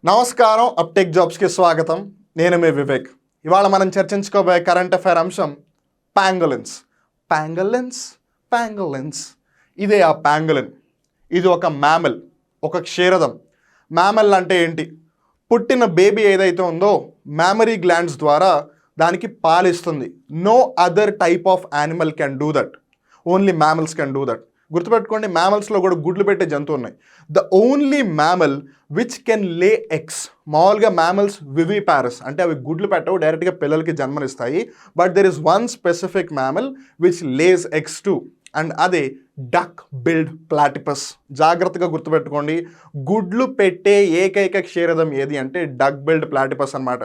నమస్కారం, అప్టేక్ జాబ్స్కి స్వాగతం. నేను మీ వివేక్. ఇవాళ మనం చర్చించుకోబోయే కరెంట్ అఫైర్ అంశం పాంగోలిన్స్. పాంగోలిన్స్ ఇదే ఆ పాంగోలిన్. ఇది ఒక మ్యామల్, ఒక క్షీరదం. మ్యామల్ అంటే ఏంటి? పుట్టిన బేబీ ఏదైతే ఉందో మ్యామరీ గ్లాండ్స్ ద్వారా దానికి పాలిస్తుంది. No other type of animal can do that, only mammals can do that. గుర్తుపెట్టుకోండి, మ్యామల్స్లో కూడా గుడ్లు పెట్టే జంతువు ఉన్నాయి. The only mammal which can lay eggs. మామూలుగా మ్యామల్స్ వివిపారస్ అంటే అవి గుడ్లు పెట్టవు, డైరెక్ట్గా పిల్లలకి జన్మనిస్తాయి. But there is one specific mammal which lays eggs too, and అదే డక్ బిల్డ్ ప్లాటిపస్. జాగ్రత్తగా గుర్తుపెట్టుకోండి, గుడ్లు పెట్టే ఏకైక క్షీరదం ఏది అంటే డక్ బిల్డ్ ప్లాటిపస్ అనమాట.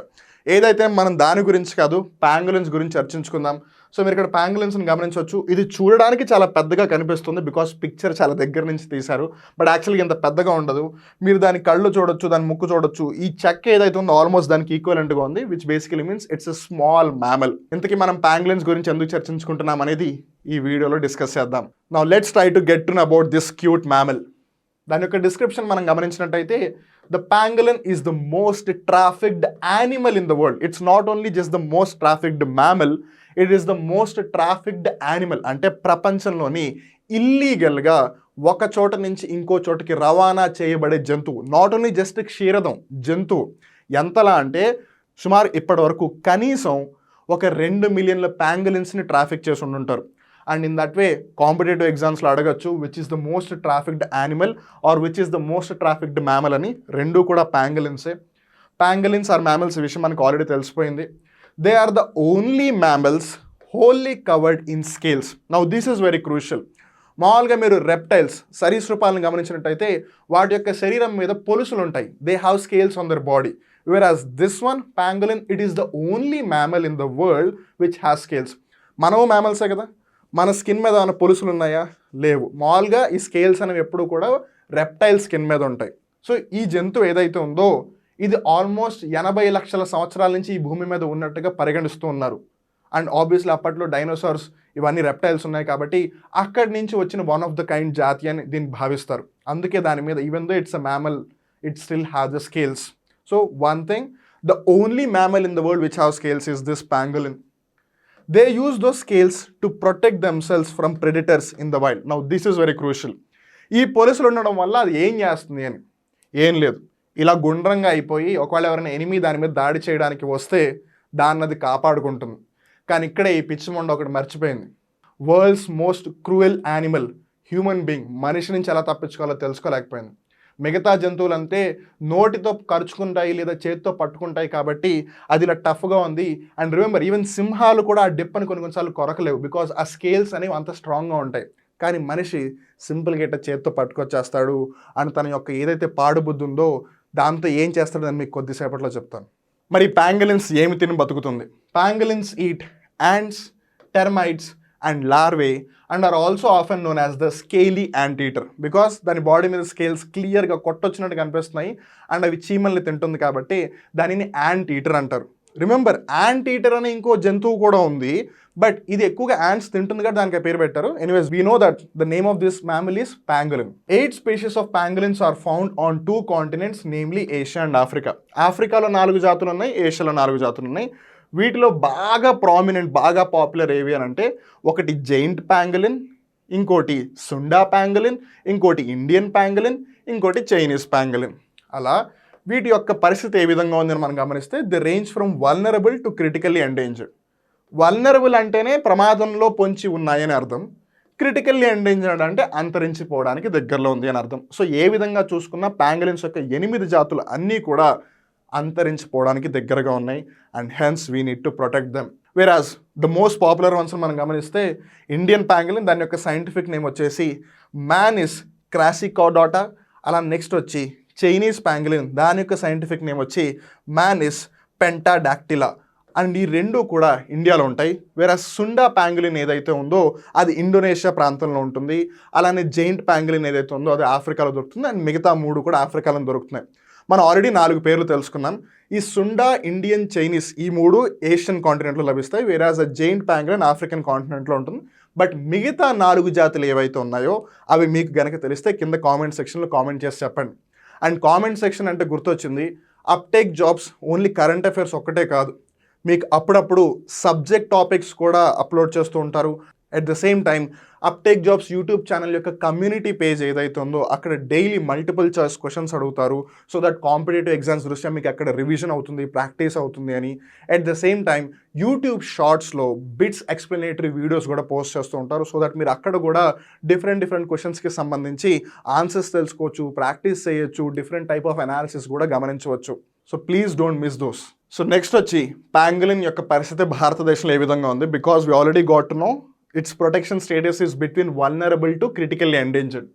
ఏదైతే మనం దాని గురించి కాదు, పాంగోలిన్స్ గురించి చర్చించుకుందాం. సో మీరు ఇక్కడ పాంగోలిన్స్ని గమనించవచ్చు. ఇది చూడడానికి చాలా పెద్దగా కనిపిస్తుంది బికాస్ పిక్చర్ చాలా దగ్గర నుంచి తీశారు. బట్ యాక్చువల్గా ఇంత పెద్దగా ఉండదు. మీరు దాని కళ్ళు చూడొచ్చు, దాని ముక్కు చూడొచ్చు. ఈ చెక్క ఏదైతే ఉందో ఆల్మోస్ట్ దానికి ఈక్వలెంట్గా ఉంది, which basically means it's a small mammal. ఇంతకీ మనం పాంగోలిన్స్ గురించి ఎందుకు చర్చించుకుంటున్నాం అనేది ఈ వీడియోలో డిస్కస్ చేద్దాం. Now let's try to get to know about this cute mammal. దాని యొక్క డిస్క్రిప్షన్ మనం గమనించినట్టయితే, the pangolin is the most trafficked animal in the world. It's not only just the most trafficked mammal, it is the most trafficked animal. అంటే ప్రపంచంలోని ఇల్లీగల్గా ఒక చోట నుంచి ఇంకో చోటకి రవాణా చేయబడే జంతువు. నాట్ ఓన్లీ జస్ట్ క్షీరదం, జంతువు. ఎంతలా అంటే సుమారు ఇప్పటి వరకు కనీసం ఒక 2 మిలియన్ల ప్యాంగోలిన్స్ని ట్రాఫిక్ చేసి ఉండుంటారు. And in that way competitive ఎగ్జామ్స్లో అడగచ్చు which is the most trafficked animal or which is the most trafficked mammal అని. రెండు కూడా ప్యాంగోలిన్సే. ప్యాంగోలిన్స్ ఆర్ మ్యామల్స్, ఈ విషయం మనకు ఆల్రెడీ తెలిసిపోయింది. They are the only mammals wholly covered in scales. Now this is very crucial. మామూలుగా మీరు రెప్టైల్స్, సరీసృపాలను గమనించినట్టయితే వాటి యొక్క శరీరం మీద పొలుసులు ఉంటాయి. They have scales on their body. whereas this one pangolin, it is the only mammal in the world which has scales. మనము మ్యామల్సే కదా, మన స్కిన్ మీద ఏమైనా పొలుసులు ఉన్నాయా? లేవు. మామూలుగా ఈ స్కేల్స్ అనేవి ఎప్పుడు కూడా రెప్టైల్ స్కిన్ మీద ఉంటాయి. సో ఈ జంతువు ఏదైతే ఉందో ఇది ఆల్మోస్ట్ 80 లక్షల సంవత్సరాల నుంచి ఈ భూమి మీద ఉన్నట్టుగా పరిగణిస్తూ ఉన్నారు. అండ్ ఆబ్వియస్లీ అప్పట్లో డైనోసార్స్ ఇవన్నీ రెప్టైల్స్ ఉన్నాయి కాబట్టి అక్కడి నుంచి వచ్చిన వన్ ఆఫ్ ద కైండ్ జాతి అని దీన్ని భావిస్తారు. అందుకే దాని మీద even though it's a mammal, it still has the scales. So one thing, the only mammal in the world which has scales is this pangolin. They use those scales to protect themselves from predators in the wild. Now this is very crucial. ఈ పోలీసులు ఉండడం వల్ల అది ఏం చేస్తుంది అని ఏం లేదు, ఇలా గుండ్రంగా అయిపోయి ఒకవేళ ఎవరైనా ఎనిమి దాని మీద దాడి చేయడానికి వస్తే దాన్ని అది కాపాడుకుంటుంది. కానీ ఇక్కడే ఈ పిచ్చిమండ ఒకటి మర్చిపోయింది. World's most cruel animal, human being, మనిషి నుంచి ఎలా తప్పించుకోవాలో తెలుసుకోలేకపోయింది. మిగతా జంతువులంటే నోటితో కరుచుకుంటాయి లేదా చేతితో పట్టుకుంటాయి కాబట్టి అది ఇలా టఫ్గా ఉంది. అండ్ రిమెంబర్, ఈవెన్ సింహాలు కూడా ఆ డిప్పని కొన్నిసార్లు కొరకలేవు బికాజ్ ఆ స్కేల్స్ అనేవి అంత స్ట్రాంగ్గా ఉంటాయి. కానీ మనిషి సింపుల్గా ఇట్లా చేతితో పట్టుకొచ్చేస్తాడు. అండ్ తన యొక్క ఏదైతే పాడుబుద్ధి ఉందో దాంతో ఏం చేస్తాడో అని మీకు కొద్దిసేపట్లో చెప్తాను. మరి ప్యాంగోలిన్స్ ఏమి తిని బతుకుతుంది? Pangolins eat ants, termites and larvae and are also often known as the scaly anteater because దాని బాడీ మీద స్కేల్స్ క్లియర్గా కొట్టొచ్చినట్టు కనిపిస్తున్నాయి అండ్ అవి చీమల్ని తింటుంది కాబట్టి దానిని యాంట్ ఈటర్ అంటారు. రిమెంబర్, యాంట్ ఈటర్ అనే ఇంకో జంతువు కూడా ఉంది, బట్ ఇది ఎక్కువగా యాంట్స్ తింటుంది కాబట్టి దానికి పేరు పెట్టారు. Anyways, we know that the name of this mammal is pangolin. 8 species of pangolins are found on 2 continents, namely Asia and Africa. ఆఫ్రికాలో 4 జాతులు ఉన్నాయి, ఏషియాలో 4 జాతులు ఉన్నాయి. వీటిలో బాగా ప్రామినెంట్, బాగా పాపులర్ ఏవి అని అంటే ఒకటి జైంట్ ప్యాంగోలిన్, ఇంకోటి సుండా ప్యాంగోలిన్, ఇంకోటి ఇండియన్ ప్యాంగోలిన్, ఇంకోటి చైనీస్ ప్యాంగోలిన్. అలా వీటి యొక్క పరిస్థితి ఏ విధంగా ఉందని మనం గమనిస్తే the range from vulnerable to critically endangered. Vulnerable అంటేనే ప్రమాదంలో పొంచి ఉన్నాయని అర్థం, క్రిటికల్లీ ఎండేంజర్డ్ అంటే అంతరించిపోవడానికి దగ్గరలో ఉంది అని అర్థం. సో ఏ విధంగా చూసుకున్నా ప్యాంగోలిన్స్ యొక్క 8 జాతులు అన్నీ కూడా అంతరించిపోవడానికి దగ్గరగా ఉన్నాయి and hence we need to protect them. Whereas the most popular ones మనం గమనిస్తే ఇండియన్ ప్యాంగోలిన్, దాని యొక్క సైంటిఫిక్ నేమ్ వచ్చేసి మ్యానిస్ క్రాసికోడాటా. అలా నెక్స్ట్ వచ్చి చైనీస్ ప్యాంగోలిన్, దాని యొక్క సైంటిఫిక్ నేమ్ వచ్చి మ్యానిస్ పెంటాడాక్టిలా. అండ్ ఈ రెండు కూడా ఇండియాలో ఉంటాయి. వేరే సుండా ప్యాంగోలిన్ ఏదైతే ఉందో అది ఇండోనేషియా ప్రాంతంలో ఉంటుంది. అలానే జైంట్ ప్యాంగోలిన్ ఏదైతే ఉందో అది ఆఫ్రికాలో దొరుకుతుంది అండ్ మిగతా 3 కూడా ఆఫ్రికాలో దొరుకుతున్నాయి. మనం ఆల్రెడీ 4 పేర్లు తెలుసుకున్నాం. ఈ సుండా, ఇండియన్, చైనీస్ ఈ 3 ఏషియన్ కాంటినెంట్లో లభిస్తాయి. వేరాజ్ అ జైంట్ ప్యాంగోలిన్ ఆఫ్రికన్ కాంటినెంట్లో ఉంటుంది. బట్ మిగతా 4 జాతులు ఏవైతే ఉన్నాయో అవి మీకు గనక తెలిస్తే కింద కామెంట్ సెక్షన్లో కామెంట్ చేసి చెప్పండి. అండ్ కామెంట్ సెక్షన్ అంటే గుర్తొచ్చింది, uptake jobs only current affairs ఒక్కటే కాదు, మీకు అప్పుడప్పుడు సబ్జెక్ట్ టాపిక్స్ కూడా అప్లోడ్ చేస్తూ ఉంటారు. At the same time Uptake Jobs YouTube channel యొక్క కమ్యూనిటీ పేజ్ ఏదైతే ఉందో అక్కడ డైలీ మల్టిపుల్ చాయిస్ క్వశ్చన్స్ అడుగుతారు. సో దట్ కాంపిటేటివ్ ఎగ్జామ్స్ దృష్ట్యా మీకు అక్కడ రివిజన్ అవుతుంది, ప్రాక్టీస్ అవుతుంది అని. At the same time YouTube షార్ట్స్లో బిట్స్ ఎక్స్ప్లెనేటరీ వీడియోస్ కూడా పోస్ట్ చేస్తూ ఉంటారు. సో దట్ మీరు అక్కడ కూడా డిఫరెంట్ క్వశ్చన్స్కి సంబంధించి ఆన్సర్స్ తెలుసుకోవచ్చు, ప్రాక్టీస్ చేయొచ్చు, డిఫరెంట్ టైప్ ఆఫ్ అనాలిసిస్ కూడా గమనించవచ్చు. So please don't miss those. So next వచ్చి పాంగలిన్ యొక్క పరిస్థితి భారతదేశంలో ఏ విధంగా ఉంది, because we already got to know its protection status is between vulnerable to critically endangered.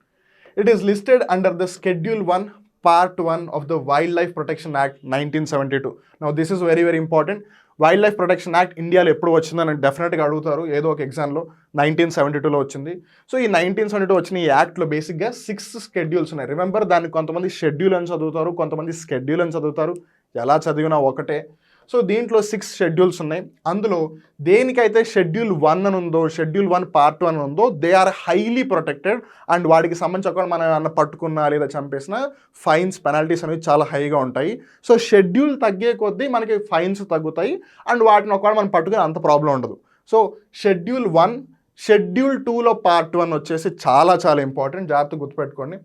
It is listed under the Schedule 1, Part 1 of the Wildlife Protection Act 1972. Now this is very important. Wild life protection act ఇండియాలో ఎప్పుడు వచ్చిందని డెఫినెట్గా అడుగుతారు ఏదో ఒక ఎగ్జామ్లో. 1972లో వచ్చింది. So ఈ 1972 వచ్చిన ఈ యాక్ట్లో బేసిక్గా 6 షెడ్యూల్స్ ఉన్నాయి. రిమెంబర్, దాన్ని కొంతమంది షెడ్యూల్ అని చదువుతారు, కొంతమంది స్కెడ్యూల్ అని చదువుతారు, ఎలా చదివినా ఒకటే. సో దీంట్లో 6 షెడ్యూల్స్ ఉన్నాయి. అందులో దేనికైతే షెడ్యూల్ 1 అని ఉందో, షెడ్యూల్ 1 Part 1 ఉందో, they are highly protected. And వాటికి సంబంధించి ఒక మనం ఏమన్నా పట్టుకున్నా లేదా చంపేసిన ఫైన్స్, పెనాల్టీస్ అనేవి చాలా హైగా ఉంటాయి. సో షెడ్యూల్ తగ్గే కొద్దీ మనకి ఫైన్స్ తగ్గుతాయి అండ్ వాటిని ఒకవేళ మనం పట్టుకుని అంత ప్రాబ్లం ఉండదు. సో షెడ్యూల్ 1, షెడ్యూల్ 2లో Part 1 వచ్చేసి చాలా ఇంపార్టెంట్, జాగ్రత్తగా గుర్తుపెట్టుకోండి.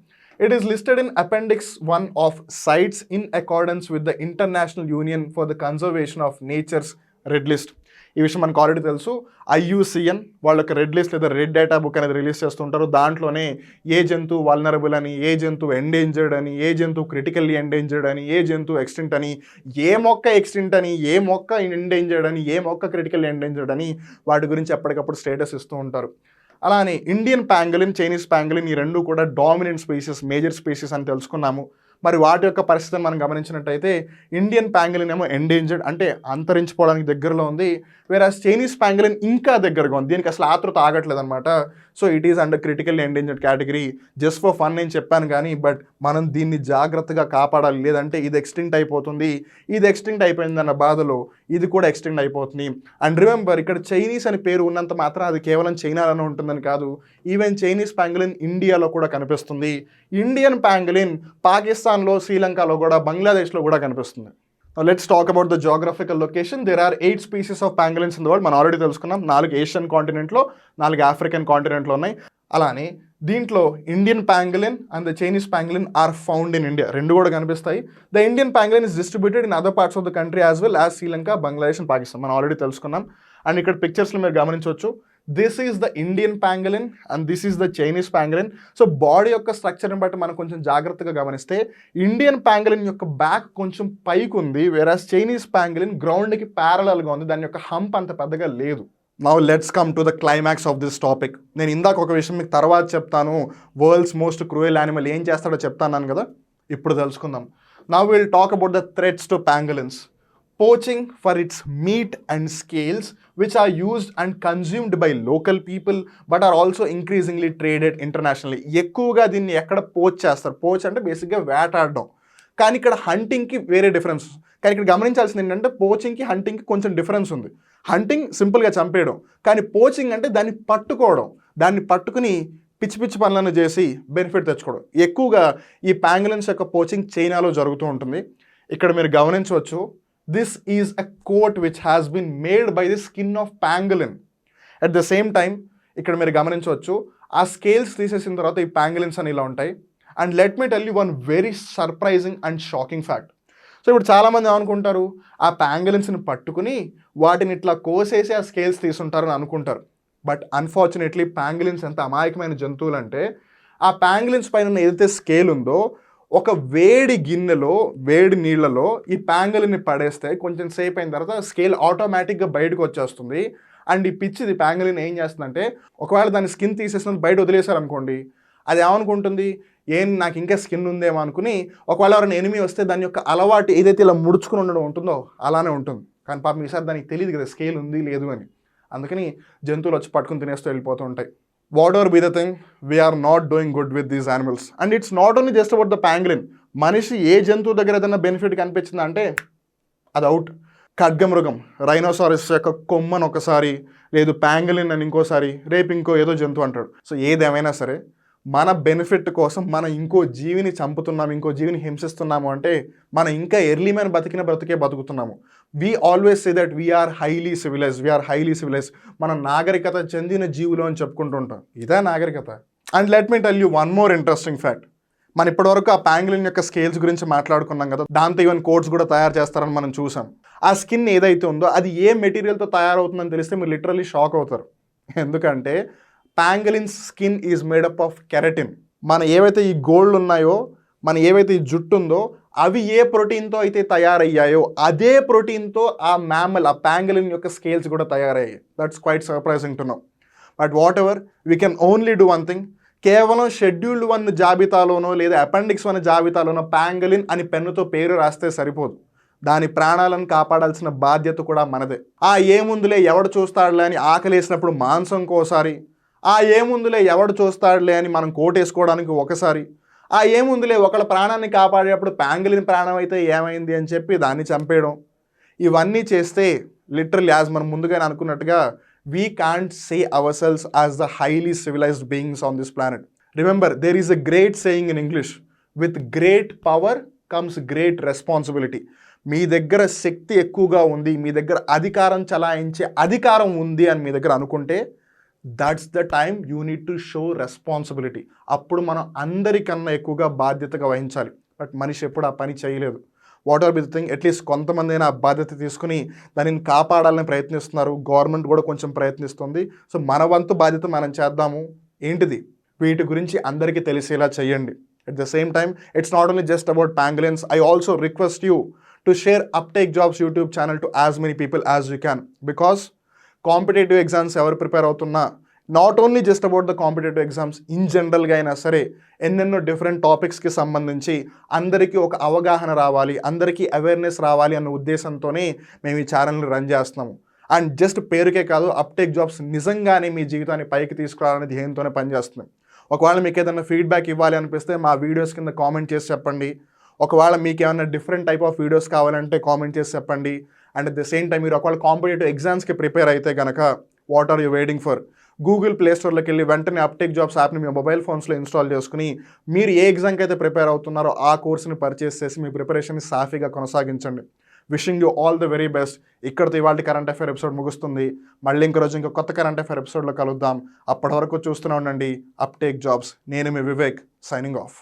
It is listed in Appendix 1 of sites in accordance with the International Union for the Conservation of Nature's Red List. ఈ విషయం మనకు ఆల్రెడీ తెలుసు. IUCN వాళ్ళకి రెడ్ లిస్ట్ లేదా రెడ్ డేటా బుక్ అనేది రిలీజ్ చేస్తుంటారు. దాంట్లోనే ఏ జంతువు వల్నరబుల్ అని, ఏ జంతువు ఎండేంజర్డ్ అని, ఏ జంతువు క్రిటికల్లీ ఎండేంజర్డ్ అని, ఏ జంతువు ఎక్స్టింక్ట్ అని, ఏ మొక్క ఎక్స్టింక్ట్ అని, ఏ మొక్క ఎండేంజర్డ్ అని, ఏ మొక్క క్రిటికల్లీ ఎండేంజర్డ్ అని వాటి గురించి ఎప్పటికప్పుడు స్టేటస్ ఇస్తూ ఉంటారు. అలానే ఇండియన్ పాంగలిన్, చైనీస్ పాంగలిన్ ఈ రెండు కూడా డామినెంట్ స్పీసీస్, మేజర్ స్పీసీస్ అని తెలుసుకున్నాము. మరి వాటి యొక్క పరిస్థితిని మనం గమనించినట్టయితే ఇండియన్ పాంగలిన్ ఏమో ఎండేంజర్డ్ అంటే అంతరించిపోవడానికి దగ్గరలో ఉంది, వేరాస్ చైనీస్ పాంగలిన్ ఇంకా దగ్గరగా ఉంది, దీనికి అసలు ఆతృత ఆగట్లేదు అనమాట. So it is under critical endangered category. Just for fun నేను చెప్పాను కానీ బట్ మనం దీన్ని జాగ్రత్తగా కాపాడాలి, లేదంటే ఇది ఎక్స్టింక్ట్ అయిపోతుంది. ఇది ఎక్స్టింక్ట్ అయిపోయిందన్న బాధలో ఇది కూడా ఎక్స్టింక్ట్ అయిపోతుంది. అండ్ రిమెంబర్, ఇక్కడ చైనీస్ అని పేరు ఉన్నంత మాత్రం అది కేవలం చైనాలోనే ఉంటుందని కాదు, ఈవెన్ చైనీస్ పాంగలిన్ ఇండియాలో కూడా కనిపిస్తుంది. ఇండియన్ పాంగలిన్ పాకిస్తాన్లో, శ్రీలంకలో కూడా, బంగ్లాదేశ్లో కూడా కనిపిస్తుంది. Let's talk about the geographical location. There are 8 species of pangolins in the world. మనం ఆల్రెడీ తెలుసుకున్నాం. 4 ఏషియన్ కాంటినెంట్లో, 4 ఆఫ్రికన్ కాంటినెంట్లో ఉన్నాయి. అలానే దీంట్లో Indian pangolin and the Chinese pangolin are found in India, రెండు కూడా కనిపిస్తాయి. The Indian pangolin is distributed in other parts of the country as well as Sri Lanka, Bangladesh and Pakistan. మనం already తెలుసుకున్నాం. అండ్ ఇక్కడ పిక్చర్స్లో మీరు గమనించవచ్చు, this is the Indian pangolin and this is the Chinese pangolin. So body యొక్క స్ట్రక్చర్ని బట్టి మనం కొంచెం జాగ్రత్తగా గమనిస్తే ఇండియన్ పాంగలిన్ యొక్క బ్యాక్ కొంచెం పైకి ఉంది, వేరాస్ చైనీస్ పాంగలిన్ గ్రౌండ్కి ప్యారలల్గా ఉంది, దాని యొక్క హంప్ అంత పెద్దగా లేదు. Now let's come to the climax of this topic. నేను ఇందాక ఒక విషయం మీకు తర్వాత చెప్తాను, వరల్డ్స్ మోస్ట్ క్రూయల్ యానిమల్ ఏం చేస్తాడో చెప్తాను కదా, ఇప్పుడు తెలుసుకుందాం. Now will talk about the threats to pangolins. Poaching for its meat and scales, which are used and consumed by local people but are also increasingly traded internationally. ఎక్కువగా దీన్ని ఎక్కడ pouch చేస్తారు, పోచ్ అంటే బేసిక్గా వేటాడడం, కానీ ఇక్కడ హంటింగ్కి వేరే డిఫరెన్స్. కానీ ఇక్కడ గమనించాల్సింది ఏంటంటే పోచింగ్కి హంటింగ్కి కొంచెం డిఫరెన్స్ ఉంది. హంటింగ్ సింపుల్గా చంపేయడం, కానీ పోచింగ్ అంటే దాన్ని పట్టుకోవడం, దాన్ని పట్టుకుని పిచ్చి పనులను చేసి బెనిఫిట్ తెచ్చుకోవడం. ఎక్కువగా ఈ పాంగలిన్స్ యొక్క పోచింగ్ చైనాలో జరుగుతూ ఉంటుంది. ఇక్కడ మీరు గమనించవచ్చు, this is a coat which has been made by the skin of pangolin. At the same time, ఇక్కడ మీరు గమనించవచ్చు, ఆ స్కేల్స్ తీసేసిన తర్వాత ఈ పాంగలిన్స్ అని ఇలా ఉంటాయి. And let me tell you one very surprising and shocking fact. So ఇప్పుడు చాలామంది ఏమనుకుంటారు, ఆ పాంగలిన్స్ని పట్టుకుని వాటిని ఇట్లా కోసేసి ఆ స్కేల్స్ తీసుంటారని అనుకుంటారు. బట్ అన్ఫార్చునేట్లీ పాంగలిన్స్ ఎంత అమాయకమైన జంతువులు అంటే, ఆ పాంగలిన్స్ పైన ఏదైతే స్కేల్ ఉందో ఒక వేడి గిన్నెలో, వేడి నీళ్ళలో ఈ పాంగలిన్ని పడేస్తే కొంచెం సేపు అయిన తర్వాత స్కేల్ ఆటోమేటిక్గా బయటకు వచ్చేస్తుంది. అండ్ ఈ పిచ్చిది పాంగలిన్ ఏం చేస్తుందంటే, ఒకవేళ దాని స్కిన్ తీసేసిన బయట వదిలేశారనుకోండి, అది ఏమనుకుంటుంది, నాకు ఇంకా స్కిన్ ఉందేమో అనుకుని ఒకవేళ ఎవరైనా ఎనిమి వస్తే దాని యొక్క అలవాటు ఏదైతే ఇలా ముడుచుకుని ఉండడం ఉంటుందో అలానే ఉంటుంది. కానీ పాపం ఈసారి దానికి తెలియదు కదా స్కేల్ ఉంది లేదు అని, అందుకని జంతువులు వచ్చి పట్టుకుని తినేస్తూ వెళ్ళిపోతూ ఉంటాయి. Whatever be the thing, we are not doing good with these animals. And it's not only just about the pangolin. మనిషి ఏ జంతువు దగ్గర ఏదైనా బెనిఫిట్ కనిపించింది అంటే అది అవుట్. ఖడ్గమృగం, రైనోసారస్ యొక్క కొమ్మను ఒకసారి, లేదు పాంగలిన్ అని ఇంకోసారి, రేపు ఇంకో ఏదో జంతువు అంటాడు. సో ఏదేమైనా సరే మన బెనిఫిట్ కోసం మనం ఇంకో జీవిని చంపుతున్నాము, ఇంకో జీవిని హింసిస్తున్నాము అంటే మనం ఇంకా ఎర్లీ మ్యాన్ బ్రతికే బతుకుతున్నాము. We always say that we are highly civilised, మనం నాగరికత చెందిన జీవులు అని చెప్పుకుంటుంటాం. ఇదే నాగరికత. And let me tell you one more interesting fact. మనం ఇప్పటివరకు ఆ ప్యాంగ్లిన్ యొక్క స్కేల్స్ గురించి మాట్లాడుకున్నాం కదా, దాంతో ఈవెన్ కోట్స్ కూడా తయారు చేస్తారని మనం చూసాం. ఆ స్కిన్ ఏదైతే ఉందో అది ఏ మెటీరియల్తో తయారవుతుందని తెలిస్తే మీరు లిటరల్లీ షాక్ అవుతారు. ఎందుకంటే pangolin skin is made up of keratin. మన ఏవైతే ఈ గోల్డ్ ఉన్నాయో, మన ఏవైతే ఈ జుట్టు ఉందో, అవి ఏ ప్రోటీన్తో అయితే తయారయ్యాయో అదే ప్రోటీన్తో ఆ ప్యాంగలిన్ యొక్క స్కేల్స్ కూడా తయారయ్యాయి. That's quite surprising to know. But whatever, we can only do one thing. కేవలం షెడ్యూల్డ్ 1 జాబితాలోనో లేదా అపెండిక్స్ 1 జాబితాలోనో ప్యాంగలిన్ అని పెన్నుతో పేరు రాస్తే సరిపోదు. దాని ప్రాణాలను కాపాడాల్సిన బాధ్యత కూడా మనదే. ఏముందులే ఎవడు చూస్తాడులే అని ఆకలేసినప్పుడు మాంసం కోసారి, ఏముందులే ఎవడు చూస్తాడులే అని మనం కోటేసుకోవడానికి ఒకసారి, ఏముందులే ఒకళ్ళ ప్రాణాన్ని కాపాడేటప్పుడు ప్యాంగలిన్ ప్రాణం అయితే ఏమైంది అని చెప్పి దాన్ని చంపేయడం, ఇవన్నీ చేస్తే లిటరల్లీ యాజ్ మనం ముందుగానే అనుకున్నట్టుగా we can't see ourselves as the highly civilized beings on this planet. Remember, there is a great saying in English, with great power comes great responsibility. మీ దగ్గర శక్తి ఎక్కువగా ఉంది, మీ దగ్గర అధికారం చలాయించే అధికారం ఉంది అని మీ దగ్గర అనుకుంటే that's the time you need to show responsibility. అప్పుడు మనం అందరికన్నా ఎక్కువగా బాధ్యతగా వహించాలి. బట్ మనిషి ఎప్పుడు ఆ పని చేయలేదు. What are be the thing, at least కొంతమంది అయినా ఆ బాధ్యత తీసుకుని దానిని కాపాడాలని ప్రయత్నిస్తున్నారు. గవర్నమెంట్ కూడా కొంచెం ప్రయత్నిస్తుంది. సో మన వంతు బాధ్యత మనం చేద్దాము. ఏంటిది? వీటి గురించి అందరికీ తెలిసేలా చేయండి. At the same time, it's not only just about pangolins. I also request you to share Uptake Jobs YouTube channel to as many people as you can. Because competitive exams ఎవరు ప్రిపేర్ అవుతున్నా, not only just about the competitive exams, in జనరల్గా అయినా సరే ఎన్నెన్నో different టాపిక్స్కి సంబంధించి అందరికీ ఒక అవగాహన రావాలి, అందరికీ అవేర్నెస్ రావాలి అన్న ఉద్దేశంతోనే మేము ఈ ఛానల్ని రన్ చేస్తున్నాము. అండ్ జస్ట్ పేరుకే కాదు, అప్టేక్ జాబ్స్ నిజంగానే మీ జీవితాన్ని పైకి తీసుకురావాలనే ధ్యేయంతోనే పనిచేస్తున్నాం. ఒకవేళ మీకు ఏదైనా ఫీడ్బ్యాక్ ఇవ్వాలి అనిపిస్తే మా వీడియోస్ కింద కామెంట్ చేసి చెప్పండి. ఒకవేళ మీకు ఏమైనా డిఫరెంట్ టైప్ ఆఫ్ వీడియోస్ కావాలంటే కామెంట్ చేసి చెప్పండి. And at the same time మీరు ఒకవేళ కాంపిటేటివ్ ఎగ్జామ్స్కి ప్రిపేర్ అయితే కనుక what are you waiting for? Google Play స్టోర్లోకి వెళ్ళి వెంటనే అప్టేక్ జాబ్స్ యాప్ని మీ మొబైల్ ఫోన్స్లో ఇన్స్టాల్ చేసుకుని మీరు ఏ ఎగ్జామ్కి అయితే ప్రిపేర్ అవుతున్నారో ఆ కోర్స్ని పర్చేస్ చేసి మీ ప్రిపరేషన్ని సాఫీగా కొనసాగించండి. Wishing you all the very best. ఇక్కడితో ఇవాళ కరెంట్ అఫైర్ ఎపిసోడ్ ముగుస్తుంది. మళ్ళీ ఇంకో రోజు ఇంకో కొత్త కరెంట్ అఫైర్ ఎపిసోడ్లో కలుద్దాం. అప్పటి వరకు చూస్తూనే ఉండండి అప్టేక్ జాబ్స్. నేను మీ వివేక్, సైనింగ్ ఆఫ్.